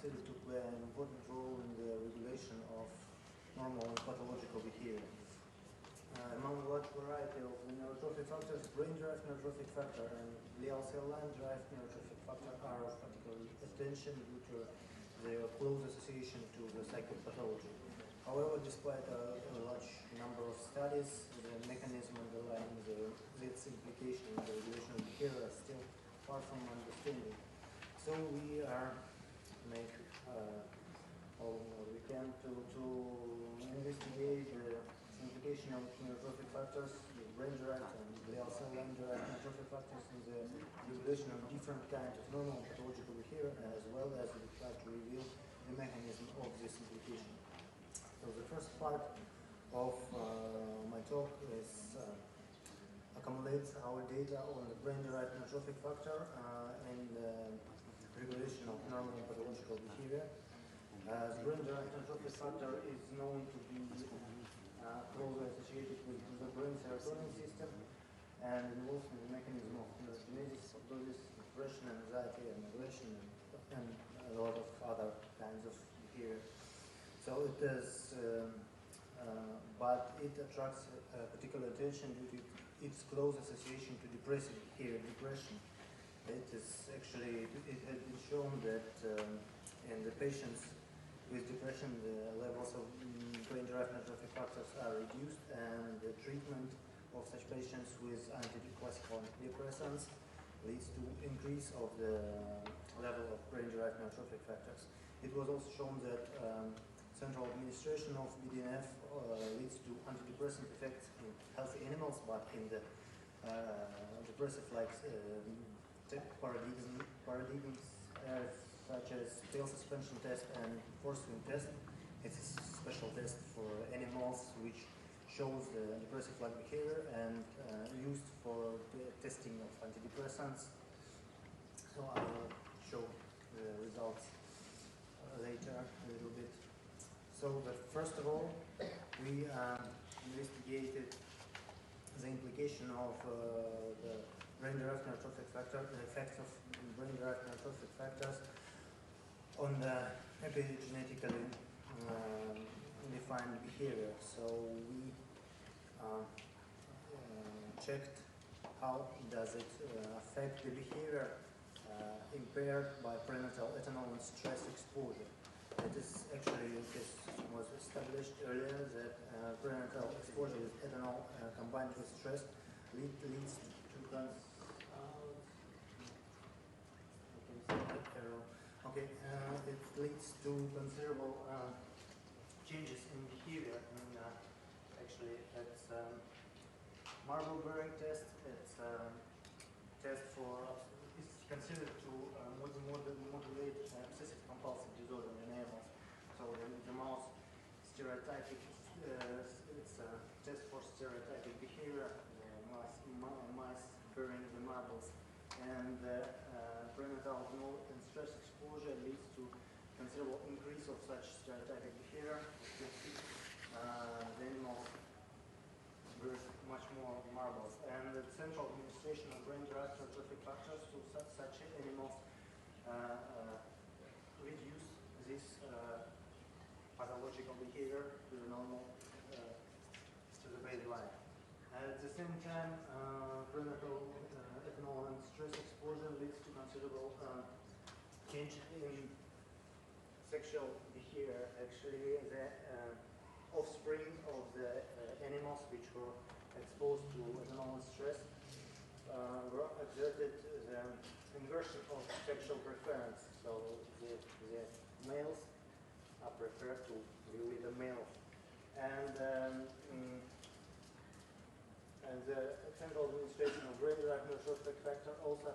considered to play an important role in the regulation of normal and pathological behavior. Among a large variety of neurotrophic factors, brain-derived neurotrophic factor and glial cell line-derived neurotrophic factor are of particular attention due to their close association to the psychopathology. However, despite a large number of studies, the mechanism underlying its implication in the regulation of behavior are still far from understanding. So we are make all we can to investigate the implication of neurotrophic factors, brain-derived and glial cell line-derived neurotrophic factors in the regulation of different kinds of normal pathological behavior, as well as we try to reveal the mechanism of this implication. So the first part of my talk is accumulates our data on the brain-derived neurotrophic factor and regulation of normal and pathological behavior. The brain-derived neurotrophic factor is known to be closely associated with the brain serotonin system and involved in the mechanism of neurogenesis, psychosis, depression, anxiety, and aggression, and a lot of other kinds of behavior. So it is, but it attracts particular attention due to its close association to depressive behavior, depression. It is actually, it has been shown that in the patients with depression, the levels of brain-derived neurotrophic factors are reduced, and the treatment of such patients with antidepressant antidepressants leads to increase of the level of brain-derived neurotrophic factors. It was also shown that central administration of GDNF leads to antidepressant effects in healthy animals, but in the depressive-like paradigms such as tail suspension test and force swing test. It's a special test for animals which shows the depressive-like behavior and used for the testing of antidepressants. So I will show the results later a little bit. So first of all, we investigated the implication of the brain-derived neurotrophic factor, the effects of brain-derived neurotrophic factors on the epigenetically defined behavior. So we checked how does it affect the behavior impaired by prenatal ethanol and stress exposure. It is actually, this was established earlier that prenatal exposure with ethanol combined with stress leads to it leads to considerable changes in behavior. And actually, it's marble-bearing test. It's test for it's considered to modulate obsessive compulsive disorder in animals. So the mouse stereotypic, it's a test for stereotypic behavior. Mice bearing the marbles, and prenatal ethanol and stress exposure leads to considerable increase of such stereotypic behavior. The animals bear much more marbles, and the central administration of brain-derived neurotrophic factors to such animals reduce this pathological behavior to the normal, to the baseline. At the same time, prenatal ethanol and stress exposure leads to considerable change in sexual behavior. Actually, the offspring of the animals which were exposed to ethanol and stress were exerted the inversion of sexual preference. So the males are preferred to be with the male. And the central administration of brain-derived neurotrophic factor also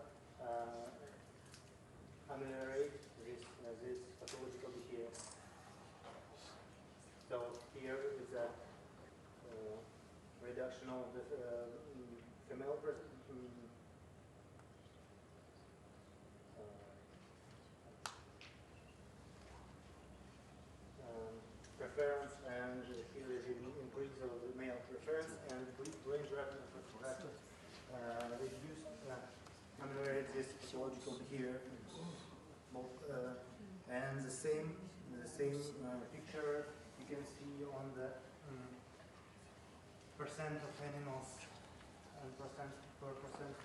ameliorate this pathological behavior. So here is a reduction of the female preference, and here is an increase of the male preference, and brain-derived neurotrophic factors ameliorate this pathological behavior. And And the same picture you can see on the percent of animals and percent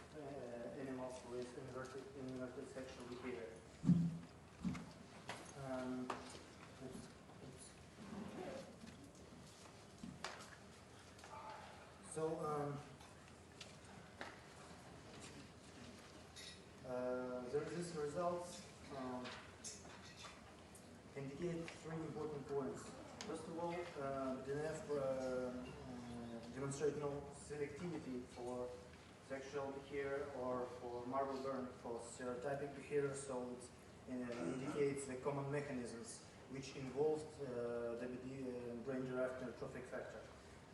animals with inverted sexual behavior. These results indicate three important points. First of all, GDNF demonstrate no selectivity for sexual behavior or for marble burn for stereotypic behavior, so it indicates the common mechanisms which involved the brain-derived neurotrophic factor.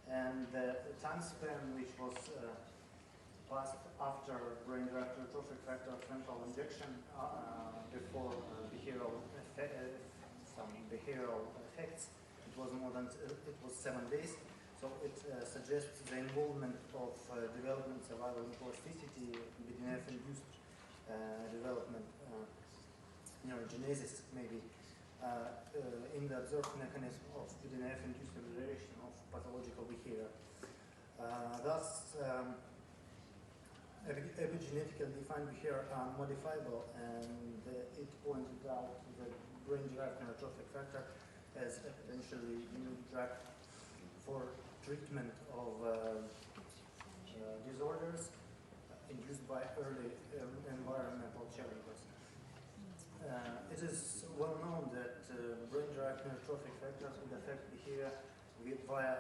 And the time span which was passed after brain-derived neurotrophic factor central injection before some behavioral effects, it was 7 days. So it suggests the involvement of development, survival, and plasticity, BDNF-induced development, neurogenesis maybe, in the observed mechanism of BDNF-induced regulation of pathological behavior. Thus, epigenetically defined behavior are modifiable, and it pointed out the brain-derived neurotrophic factor as a potentially new drug for treatment of disorders induced by early environmental challenges. It is well known that brain-derived neurotrophic factors would affect behavior via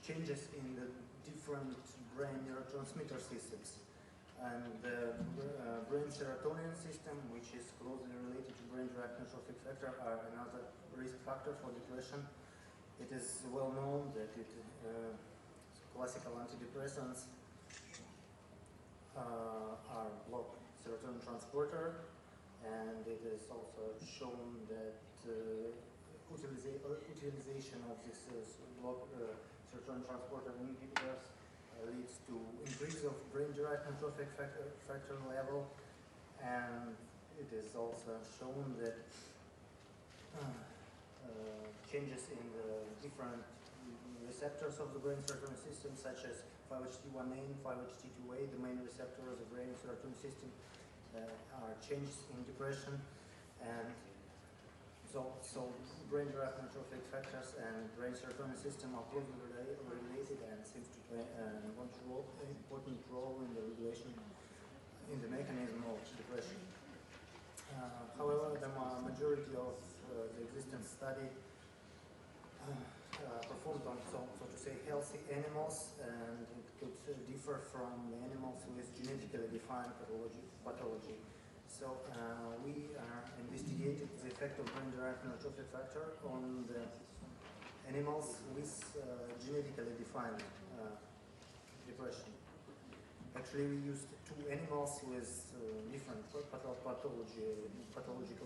changes in the different brain neurotransmitter systems. And the brain serotonin system, which is closely related to brain-derived neurotrophic factor, are another risk factor for depression. It is well known that classical antidepressants are block serotonin transporter, and it is also shown that utilization of this block serotonin transporter inhibitors leads to increase of brain-derived neurotrophic factor level, and it is also shown that changes in the different receptors of the brain serotonin system, such as 5-HT1A and 5-HT2A, the main receptor of the brain serotonin system, are changes in depression. And so brain-derived neurotrophic factors and brain serotonin system are closely related and seems to play an important role in the regulation in the mechanism of depression. However, the majority of the existing study performed on, so to say, healthy animals, and it could differ from the animals with genetically defined pathology. So we investigated the effect of brain-derived neurotrophic factor on the animals with genetically defined depression. Actually, we used 2 animals with different pathological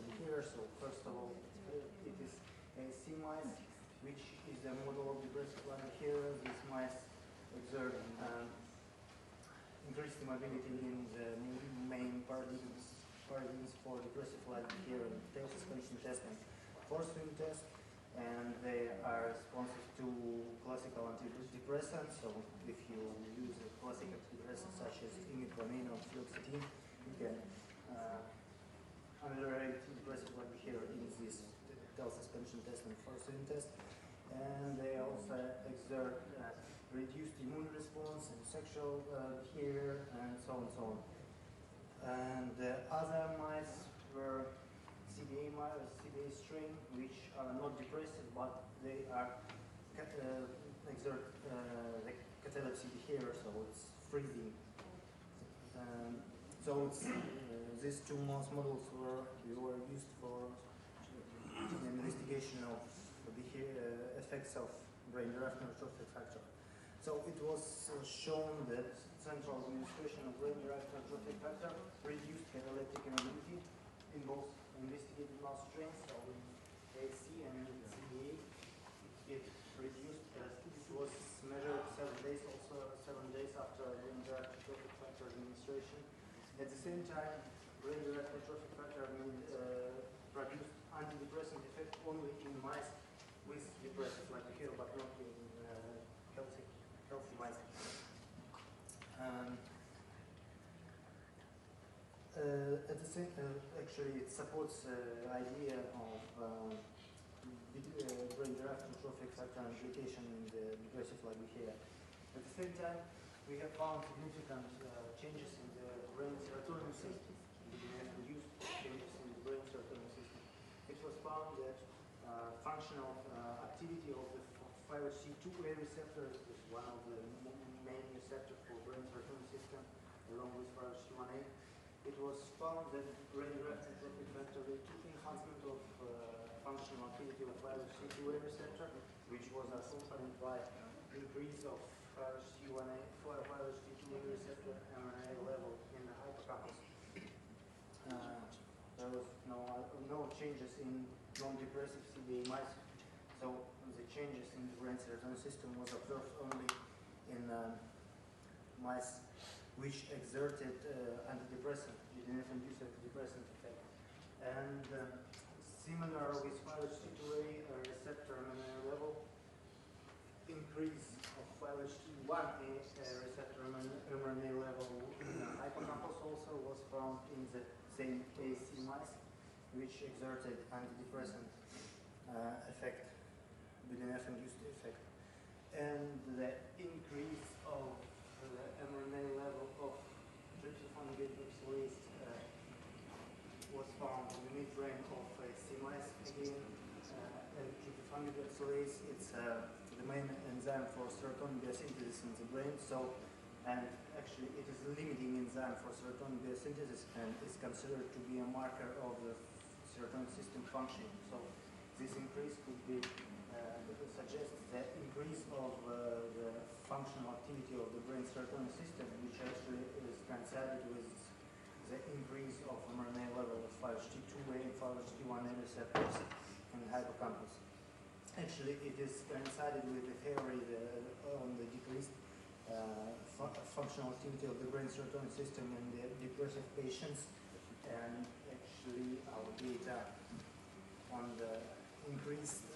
behavior. So first of all, it is AC mice, which is a model of depressive-like behavior. These mice exert increased mobility in the main paradigms for depressive-like behavior, tail suspension test and force swing test, and they are responsive to classical antidepressants. So if you use a classical antidepressant such as imipramine or fluoxetine, you can ameliorate depressive-like behavior in this tail suspension test and force swing test. And they also exert reduced immune response and sexual behavior, and so on and so on. And the other mice were CBA strain, which are not depressive, but they are exert the catalepsy behavior, so it's freezing. So it's, these 2 mouse models were used for the investigation of the effects of brain-derived neurotrophic factor. So it was shown that central administration of brain-derived neurotrophic factor reduced cataleptic immobility in both investigated mouse strains, so in AC and CBA. It reduced, it was measured 7 days, also 7 days after brain-derived neurotrophic factor administration. At the same time, brain-derived neurotrophic factor only in mice with depressive-like behavior, but not in healthy mice. At the same, actually, it supports the idea of brain-derived neurotrophic factor amplification in the depressive-like behavior. At the same time, we have found significant changes in the brain serotonin system. Induced changes in the brain serotonin system. It was found that functional activity of the 5HT2A receptor is one of the main receptors for brain serotonin system, along with 5HT1A. It was found that brain-derived neurotrophic factor led to enhancement of functional activity of 5HT2A receptor, which was accompanied by increase of 5HT1A, 5HT2A receptor mRNA level in the hippocampus. There was no changes in non-depressive CBA mice, so the changes in the brain serotonin system was observed only in mice which exerted antidepressant, GDNF-induced antidepressant effect. And similar with 5HT2A receptor mRNA level, increase of 5HT1A receptor mRNA level in the hippocampus also was found in the same AC mice, which exerted antidepressant effect, GDNF-induced effect. And the increase of the mRNA level of tryptophan glycosylase was found in the midbrain of AC mice again. And tryptophan glycosylase, it's the main enzyme for serotonin biosynthesis in the brain. So, and actually it is a limiting enzyme for serotonin biosynthesis and is considered to be a marker of the serotonin system functioning. So this increase could be suggests the increase of the functional activity of the brain serotonin system, which actually is coincided with the increase of mRNA level of 5HT2A and 5HT1A receptors in the hippocampus. Actually, it is coincided with the theory on the decreased functional activity of the brain serotonin system in the depressive patients, and actually our data on the increased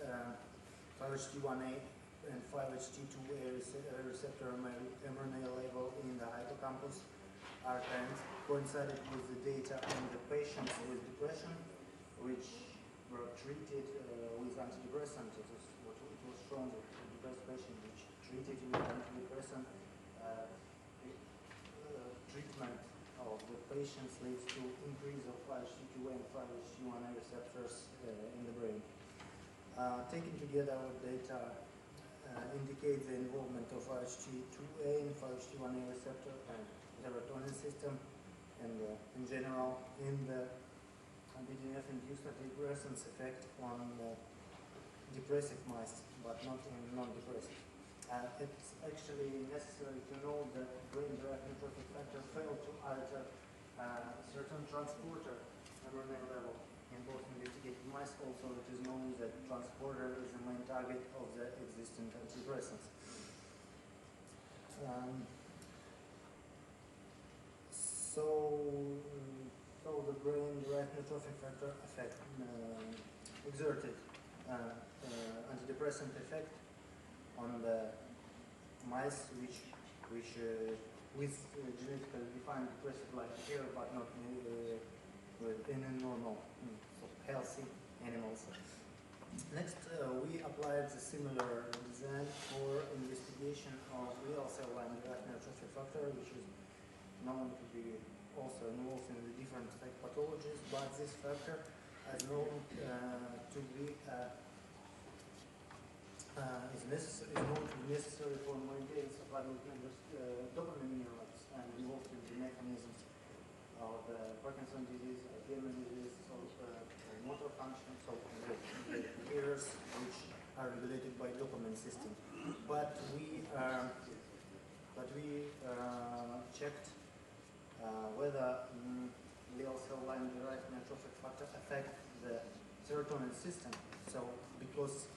5HT1A and 5HT2A receptor mRNA level in the hippocampus are coincided with the data on the patients with depression, which were treated with antidepressant. It was shown that the depressed patient which treated with antidepressant treatment of the patients leads to increase of 5HT2A and 5HT1A receptors in the brain. Taken together, our data indicate the involvement of 5HT2A and 5HT1A receptor and serotonin system, and in general, in the GDNF-induced antidepressants effect on depressive mice, but not in non-depressive. It's actually necessary to know that brain-derived neurotrophic factor failed to alter certain transporter mRNA level in both investigated mice. Also, it is known that transporter is the main target of the existing antidepressants. So the brain-derived neurotrophic factor effect exerted antidepressant effect on the mice which with genetically defined depressive-like behavior, but not in a normal, so healthy animals. Next, we applied the similar design for investigation of glial cell line derived neurotrophic factor, which is known to be also involved in the different pathologies, but this factor is known to be necessary for maintenance of adult members' dopamine neurons and involved in the mechanisms of Parkinson's disease, Alzheimer's disease, motor function, so the behaviors which are regulated by dopamine system. But we checked whether glial cell line derived neurotrophic factor affect the serotonin system. So because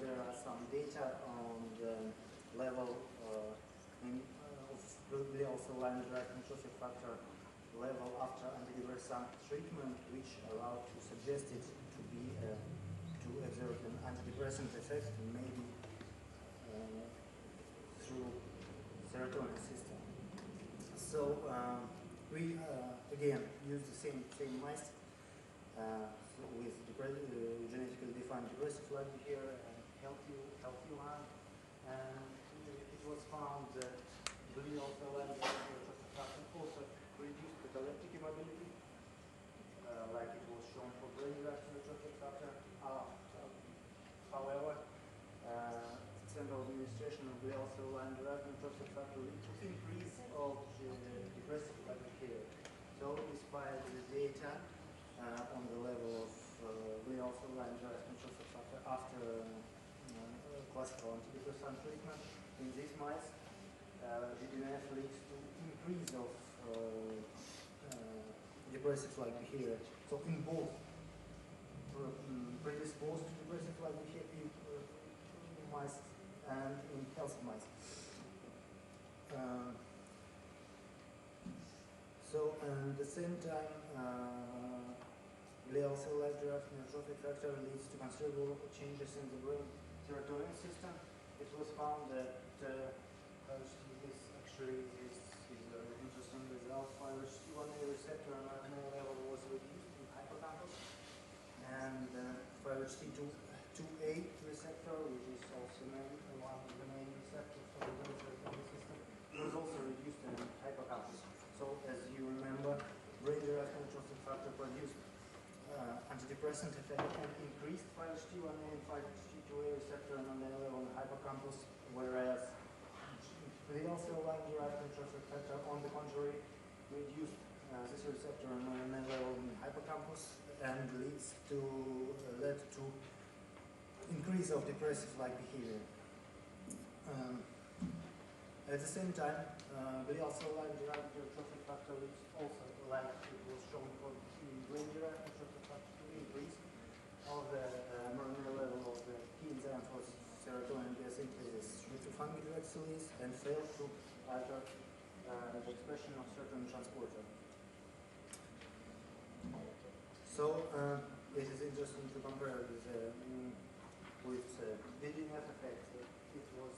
there are some data on the level of glial cell line derived neurotrophic factor level after antidepressant treatment, which allowed to suggest it to be to antidepressant effect, maybe through serotonin system. So we again use the same mice with genetically defined depressive-like behavior and healthy one, and it was found that glial cell lines also reduced cataleptic immobility, like it was shown for brain-derived neurotrophic factor. However, central administration of glial cell line derived neurotrophic factor leads to increase of depressive-like behavior. So, despite the data on the level of glial cell line derived neurotrophic factor after classical antidepressant treatment in these mice, GDNF leads to increase of depressive-like behavior. So in both predisposed to depressive-like behavior mice and in healthy mice. So at the same time, glial cell line derived neurotrophic factor leads to considerable changes in the brain serotonin system. It was found that this actually is a very interesting result. 5-HT1A receptor on RNA level was reduced in hippocampus, and 5-HT2A receptor, which is also one of the main receptors for the brain serotonin system, was also reduced in hippocampus. So, as you remember, brain-derived neurotrophic factor produced antidepressant effect and increased 5-HT1A and 5-HT2A receptor on the level in hippocampus, whereas glial cell line derived neurotrophic factor, on the contrary, reduced this receptor on the level in hippocampus and led to increase of depressive-like behavior. At the same time, glial cell line derived neurotrophic factor leads also, like it was shown for brain derived neurotrophic factor, to increase of the mRNA level of the key enzyme for serotonin synthesis due to fungi release and fail to alter the expression of certain transporter. So it is interesting to compare with GDNF effect. It was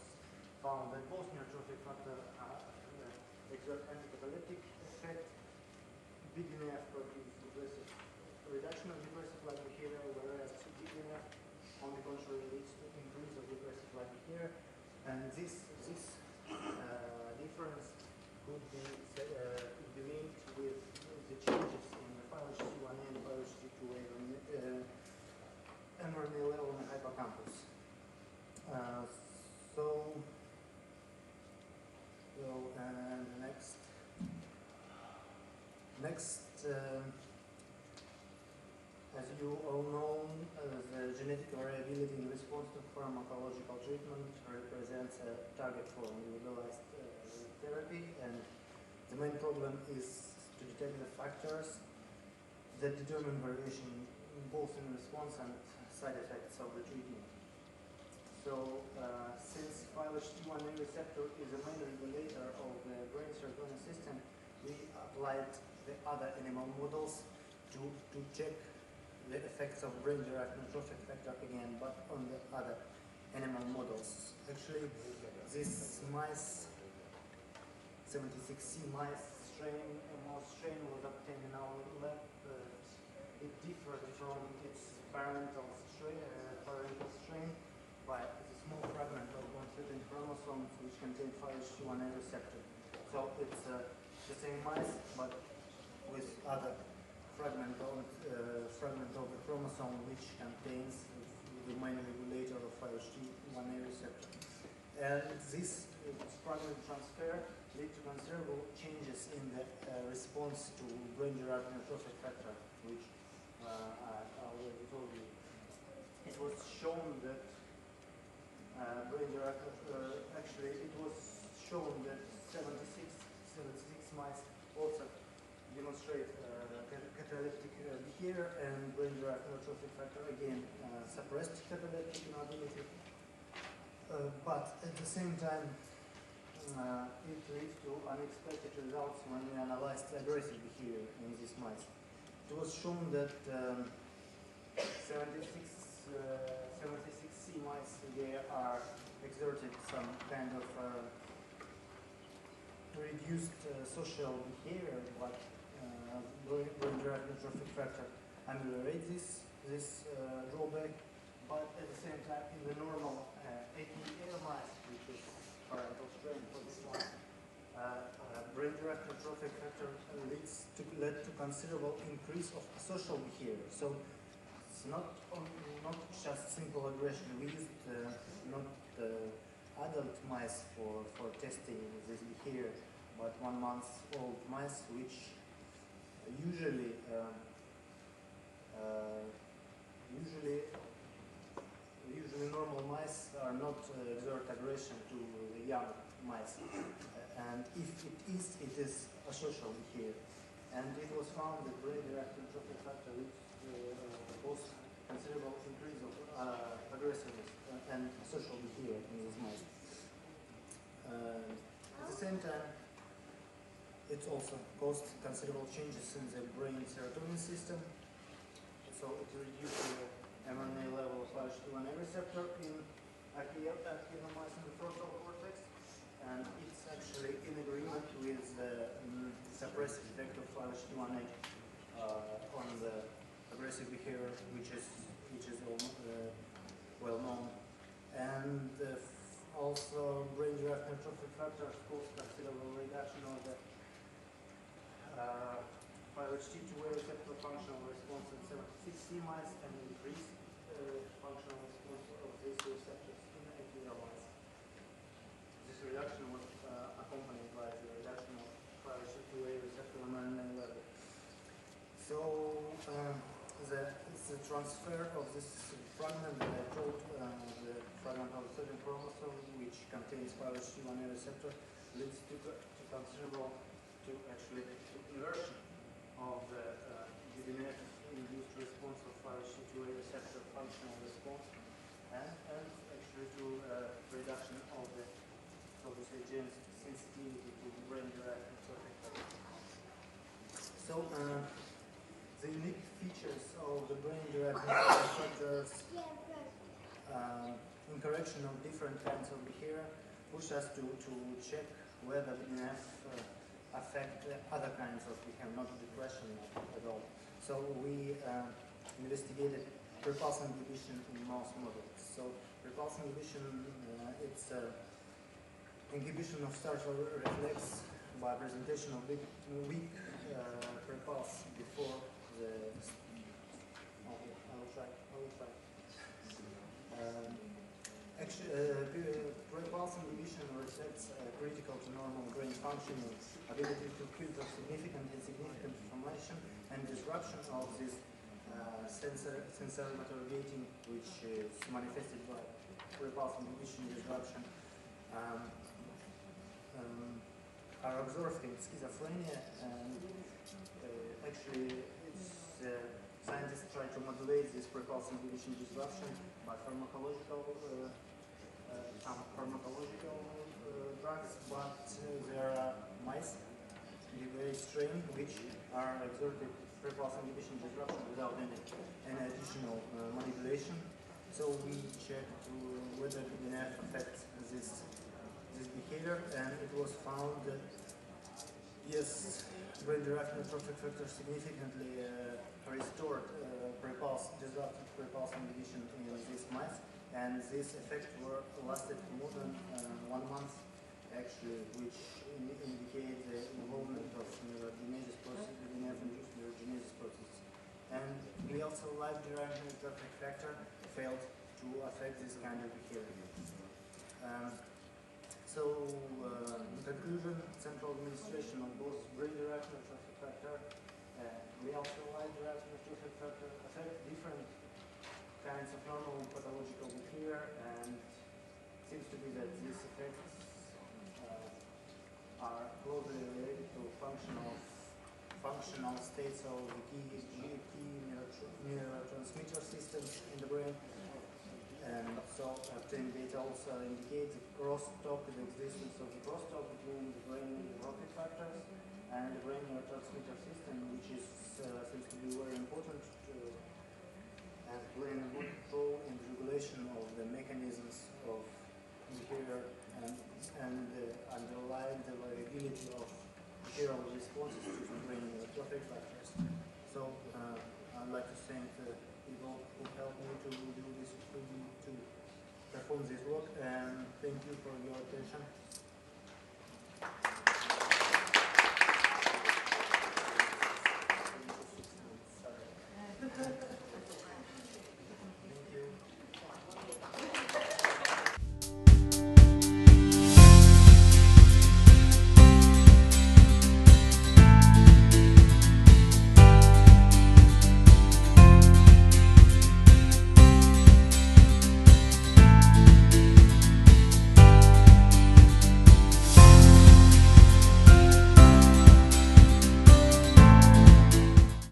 found that both neurotrophic factor exert anti-cataleptic effect. GDNF produces reduction of depressive-like behavior, whereas GDNF, on the contrary, leads to increase of depressive-like behavior. And this difference could be linked with the changes in the 5-HT1A and 5-HT2A mRNA level in the hippocampus. And next, as you all know, the genetic variability in response to pharmacological treatment represents a target for individualized therapy, and the main problem is to detect the factors that determine variation both in response and side effects of the treatment. So, since 5-HT1A receptor is a main regulator of the brain serotonin system, we applied the other animal models to check the effects of brain-derived neurotrophic factor again, but on the other animal models. Actually, this mice, 76C mice mouse strain was obtained in our lab. It differed from its parental strain by a small fragment of one certain chromosomes which contain 5-HT1A receptor. So it's the same mice, but with other fragment of the chromosome which contains the main regulator of 5-HT1A receptor. And this fragment transfer lead to considerable changes in the response to brain-derived neurotrophic factor, which I already told you. It was shown that actually it was shown that 76 mice also demonstrate cataleptic behavior, and brain-derived neurotrophic factor again suppressed cataleptic immobility. But at the same time, it leads to unexpected results when we analyzed aggressive behavior in these mice. It was shown that 76C exerted some kind of reduced social behavior, but brain-derived neurotrophic factor ameliorates this drawback. But at the same time, in the normal ATL mice, which is parental strain for this one, brain-derived neurotrophic factor led to considerable increase of social behavior. So it's not just simple aggression. We used not adult mice for testing this behavior, but 1 month old mice, which usually normal mice are not exert aggression to the young mice, and if it is a social behavior. And it was found that brain-derived neurotrophic factor both considerable increase of aggressiveness and social behavior in these mice. At the same time, it also caused considerable changes in the brain serotonin system. So it reduced the mRNA level of Ph2 receptor in active mice in the frontal cortex, and it's actually in agreement with the suppressive effect of Ph2 on the aggressive behavior, which is well known. And also brain-derived neurotrophic factors cause considerable reduction of the Ph2 receptor functional response in 76C mice and increased functional response of these receptors in ATL mice. This reduction was accompanied by the reduction of Ph2 receptor mRNA level. So the transfer of this fragment that I told, the fragment of the sodium chromosome, which contains Ph2 receptor, leads to considerable, actually inversion of the GDNF induced response of Ph2 receptor functional response, and actually to reduction of the, so to say, gene sensitivity to brain-derived neurotrophic factor. So the unique features of the brain-derived neurotrophic factors, interaction of different kinds of behavior, push us to check whether GDNF affect other kinds of behavior, not depression at all. So we investigated repulse inhibition in mouse models. So repulse inhibition, it's inhibition of startle reflex by presentation of weak repulse before the. Okay, I will try. Repulse inhibition reflects critical to normal brain functioning, ability to filter significant and insignificant information, and disruption of this sensory motor gating, which is manifested by repulse inhibition disruption, are observed in schizophrenia, and actually scientists try to modulate this repulse inhibition disruption by pharmacological drugs, but there are mice, the very strain, which are exerted repulse inhibition disruption without any additional manipulation. So we checked whether GDNF affects this behavior, and it was found that yes, brain-derived neurotrophic factor significantly restored disrupted repulse inhibition in these mice, and this effect lasted more than 1 month, actually, which indicate the involvement of neurogenesis process, GDNF-induced neurogenesis process. And we also live-derived neurotrophic factor failed to affect this kind of behavior. So, in conclusion, central administration of both brain-derived neurotrophic factor and glial-cell-derived neurotrophic factor affect different kinds of normal pathological behavior, and it seems to be that these effects are closely related to functional states of the key neurotransmitter systems in the brain. And so obtained data also indicate the existence of the crosstalk between the brain neurotrophic factors and the brain neurotransmitter system, which is seems to be very important and play an important role in the regulation of the mechanisms of behavior effects like this. So I'd like to thank the people who helped me to do this, to perform this work, and thank you for your attention.